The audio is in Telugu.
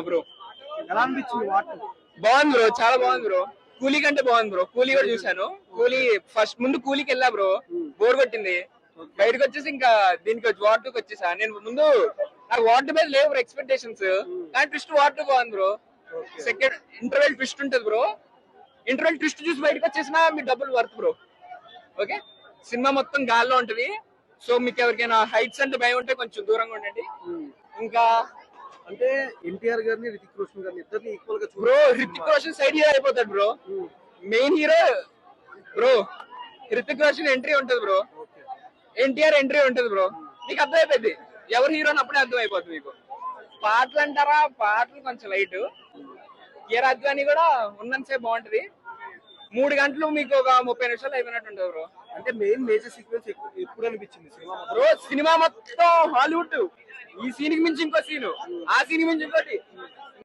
బ్రో ఎలా అనిపించింది వాటర్? బాగుంది బ్రో, చాలా బాగుంది బ్రో. కూలీ కంటే బాగుంది బ్రో. కూలీ కూడా చూసాను. కూలీ ఫస్ట్ ముందు కూలీకి వెళ్ళా బ్రో, బోర్ కొట్టింది. బయటకు వచ్చేసి ఇంకా దీనికి వచ్చి వాటర్ వచ్చేసా. నేను ముందు నాకు వాటర్ మీద లేవు ఎక్స్పెక్టేషన్స్, కానీ ట్విస్ట్ వాటర్ బాగుంది బ్రో. సెకండ్ ఇంటర్వెల్ ట్విస్ట్ ఉంటది బ్రో. ఇంటర్వెల్ ట్విస్ట్ చూసి బయటకు వచ్చేసినా మీ డబ్బులు వర్త్ బ్రో. ఓకే, సినిమా మొత్తం గాల్లో ఉంటది. సో మీకు ఎవరికైనా హైట్స్ అంటే భయం ఉంటే కొంచెం దూరంగా ఉండండి. ఇంకా అంటే ఎన్టీఆర్ గారిని, రితిక్ రోషన్ గారిని ఇద్దరిని ఈక్వల్ గా bro, Hrithik Roshan side hero అయిపోతాడు bro. Main hero bro Hrithik Roshan entry ఉంటది బ్రో, ఎన్టీఆర్ ఎంట్రీ ఉంటది బ్రో. మీకు అర్థమైపోయింది ఎవరు హీరో అని అప్పుడే అర్థం అయిపోతుంది మీకు. పాటలు అంటారా, పాటలు కొంచెం లైట్. ఏ రాజధాని కూడా ఉన్నంతసేపు బాగుంటది. 3 గంటలు మీకు ఒక 30 నిమిషాలు అయిపోయినట్టు ఉంటుంది బ్రో. అంటే మెయిన్ మేజర్ సీక్వెన్స్ ఎప్పుడు అనిపించింది సినిమా బ్రో? సినిమా మొత్తం హాలీవుడ్. ఈ సీన్ కి మించి ఇంకో సీను, ఆ సీన్ కి మించి ఇంకోటి,